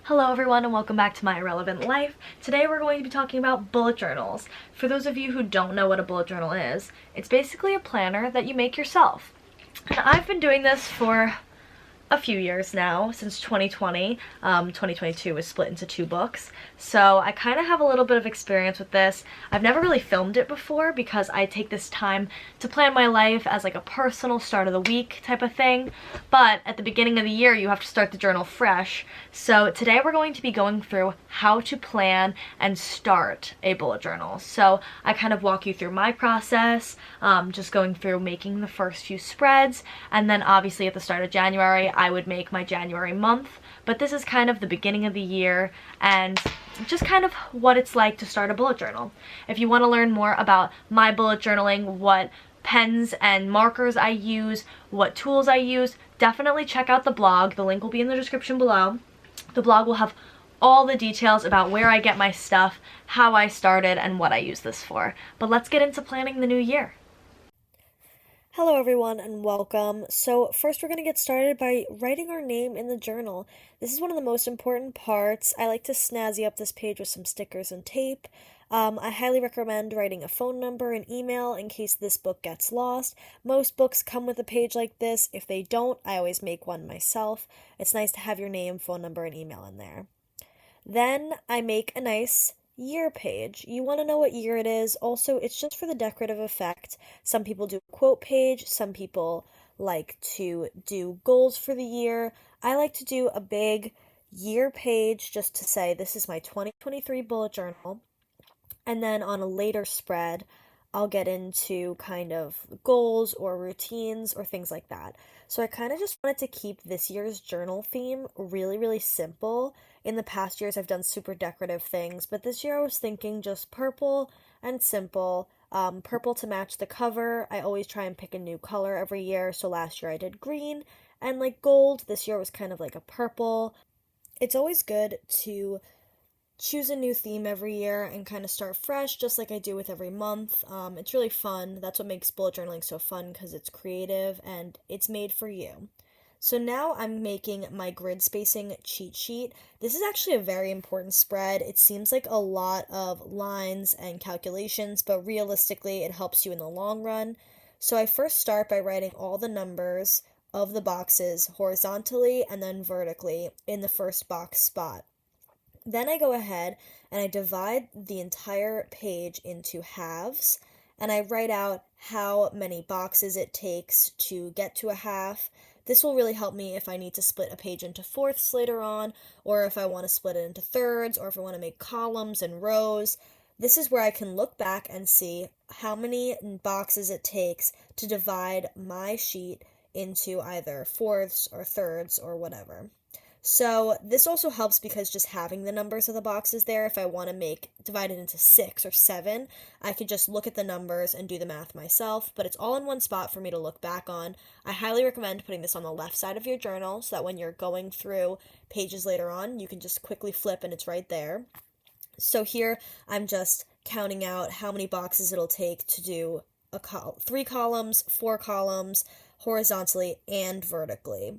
Hello everyone and welcome back to My Irrelevant Life. Today we're going to be talking about bullet journals. For those of you who don't know what a bullet journal is, it's basically a planner that you make yourself. And I've been doing this for a few years now, since 2020. 2022 was split into two books, so I kind of have a little bit of experience with this. I've never really filmed it before because I take this time to plan my life as like a personal start of the week type of thing, but at the beginning of the year you have to start the journal fresh. So today we're going to be going through how to plan and start a bullet journal. So I kind of walk you through my process, just going through making the first few spreads, and then obviously at the start of January I would make my January month, but this is kind of the beginning of the year and just kind of what it's like to start a bullet journal. If you want to learn more about my bullet journaling, what pens and markers I use, what tools I use, definitely check out the blog. The link will be in the description below. The blog will have all the details about where I get my stuff, how I started, and what I use this for. But let's get into planning the new year. Hello everyone and welcome. So first we're going to get started by writing our name in the journal. This is one of the most important parts. I like to snazzy up this page with some stickers and tape. I highly recommend writing a phone number and email in case this book gets lost. Most books come with a page like this. If they don't, I always make one myself. It's nice to have your name, phone number, and email in there. Then I make a nice year page. You want to know what year it is. Also, it's just for the decorative effect. Some people do a quote page, some people like to do goals for the year. I like to do a big year page just to say this is my 2023 bullet journal. And then on a later spread, I'll get into kind of goals or routines or things like that. So I kind of just wanted to keep this year's journal theme really, really simple. In the past years, I've done super decorative things, but this year I was thinking just purple and simple. Purple to match the cover. I always try and pick a new color every year. So last year I did green and like gold. This year was kind of like a purple. It's always good to choose a new theme every year and kind of start fresh, just like I do with every month. It's really fun. That's what makes bullet journaling so fun because it's creative and it's made for you. So now I'm making my grid spacing cheat sheet. This is actually a very important spread. It seems like a lot of lines and calculations, but realistically, it helps you in the long run. So I first start by writing all the numbers of the boxes horizontally and then vertically in the first box spot. Then I go ahead and I divide the entire page into halves and I write out how many boxes it takes to get to a half. This will really help me if I need to split a page into fourths later on, or if I want to split it into thirds, or if I want to make columns and rows. This is where I can look back and see how many boxes it takes to divide my sheet into either fourths or thirds or whatever. So this also helps because just having the numbers of the boxes there, if I want to divide it into 6 or 7, I could just look at the numbers and do the math myself, but it's all in one spot for me to look back on. I highly recommend putting this on the left side of your journal so that when you're going through pages later on, you can just quickly flip and it's right there. So here I'm just counting out how many boxes it'll take to do 3 columns, 4 columns, horizontally and vertically.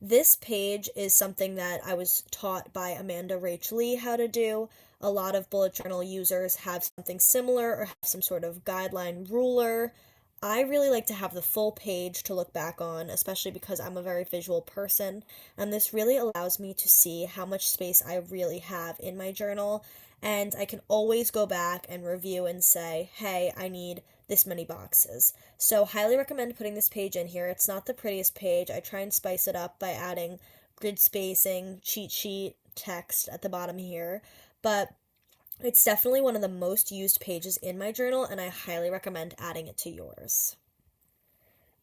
This page is something that I was taught by Amanda Rach Lee how to do. A lot of bullet journal users have something similar or have some sort of guideline ruler. I really like to have the full page to look back on, especially because I'm a very visual person, and this really allows me to see how much space I really have in my journal, and I can always go back and review and say, hey, I need this many boxes. So highly recommend putting this page in here. It's not the prettiest page. I try and spice it up by adding grid spacing, cheat sheet, text at the bottom here, but it's definitely one of the most used pages in my journal, and I highly recommend adding it to yours.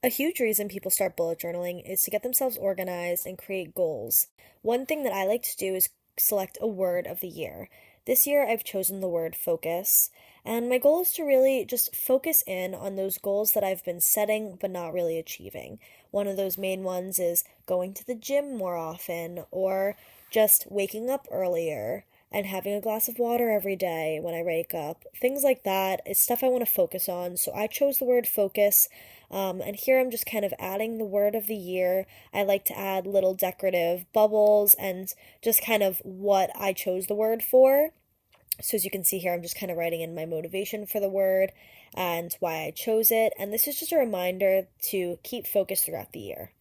A huge reason people start bullet journaling is to get themselves organized and create goals. One thing that I like to do is select a word of the year. This year I've chosen the word focus, and my goal is to really just focus in on those goals that I've been setting but not really achieving. One of those main ones is going to the gym more often or just waking up earlier. and having a glass of water every day when I wake up. Things like that is stuff I want to focus on. So I chose the word focus. And here I'm just kind of adding the word of the year. I like to add little decorative bubbles and just kind of what I chose the word for. So as you can see here, I'm just kind of writing in my motivation for the word and why I chose it. And this is just a reminder to keep focused throughout the year.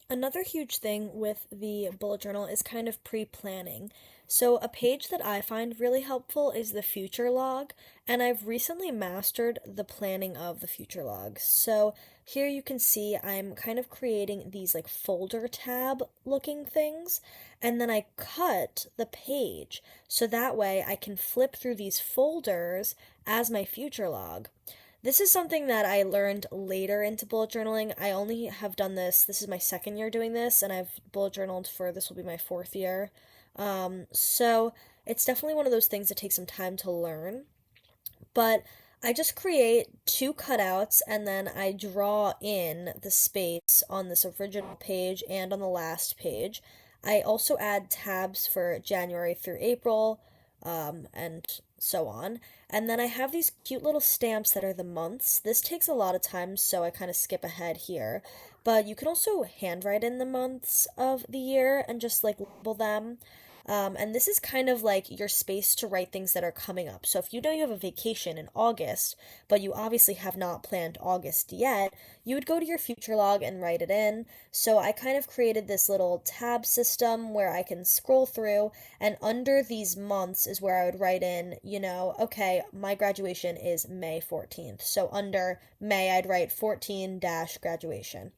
Another huge thing with the bullet journal is kind of pre-planning. So a page that I find really helpful is the future log, and I've recently mastered the planning of the future log. So here you can see I'm kind of creating these like folder tab looking things, and then I cut the page so that way I can flip through these folders as my future log. This is something that I learned later into bullet journaling. I only have done this is my second year doing this, and I've bullet journaled for this will be my fourth year. So it's definitely one of those things that takes some time to learn. But I just create two cutouts and then I draw in the space on this original page and on the last page. I also add tabs for January through April, and so on. And then I have these cute little stamps that are the months. This takes a lot of time, so I kind of skip ahead here. But you can also handwrite in the months of the year and just like label them. And this is kind of like your space to write things that are coming up. So if you know you have a vacation in August, but you obviously have not planned August yet, you would go to your future log and write it in. So I kind of created this little tab system where I can scroll through, and under these months is where I would write in, okay, my graduation is May 14th. So under May, I'd write 14 dash graduation.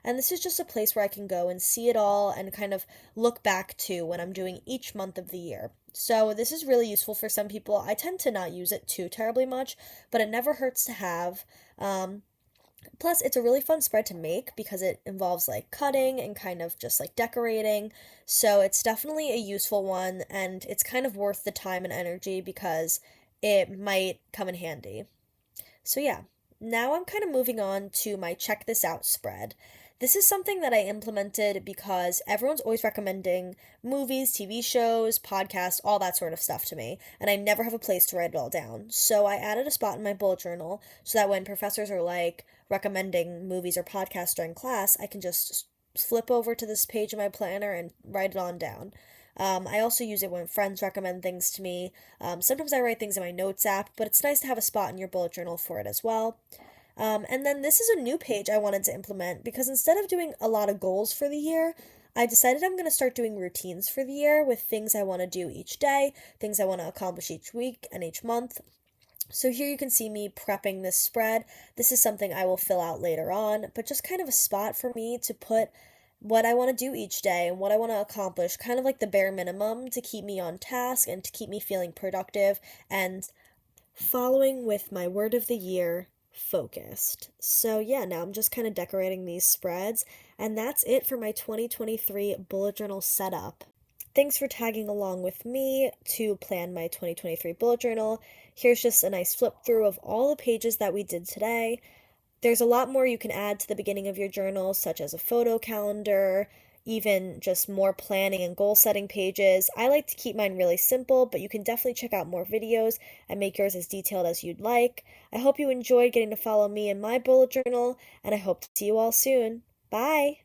And this is just a place where I can go and see it all and kind of look back to when I'm doing each month of the year. So this is really useful for some people. I tend to not use it too terribly much, but it never hurts to have. Plus, it's a really fun spread to make because it involves like cutting and kind of just like decorating. So it's definitely a useful one, and it's kind of worth the time and energy because it might come in handy. So yeah, now I'm kind of moving on to my check this out spread. This is something that I implemented because everyone's always recommending movies, TV shows, podcasts, all that sort of stuff to me, and I never have a place to write it all down. So I added a spot in my bullet journal so that when professors are like recommending movies or podcasts during class, I can just flip over to this page in my planner and write it on down. I also use it when friends recommend things to me. Sometimes I write things in my notes app, but it's nice to have a spot in your bullet journal for it as well. And then this is a new page I wanted to implement because instead of doing a lot of goals for the year, I decided I'm going to start doing routines for the year with things I want to do each day, things I want to accomplish each week and each month. So here you can see me prepping this spread. This is something I will fill out later on, but just kind of a spot for me to put what I want to do each day and what I want to accomplish, kind of like the bare minimum to keep me on task and to keep me feeling productive and following with my word of the year, focused. So yeah, now I'm just kind of decorating these spreads, and that's it for my 2023 bullet journal setup. Thanks for tagging along with me to plan my 2023 bullet journal. Here's just a nice flip through of all the pages that we did today. There's a lot more you can add to the beginning of your journal, such as a photo calendar, even just more planning and goal setting pages. I like to keep mine really simple, but you can definitely check out more videos and make yours as detailed as you'd like. I hope you enjoyed getting to follow me in my bullet journal, and I hope to see you all soon. Bye!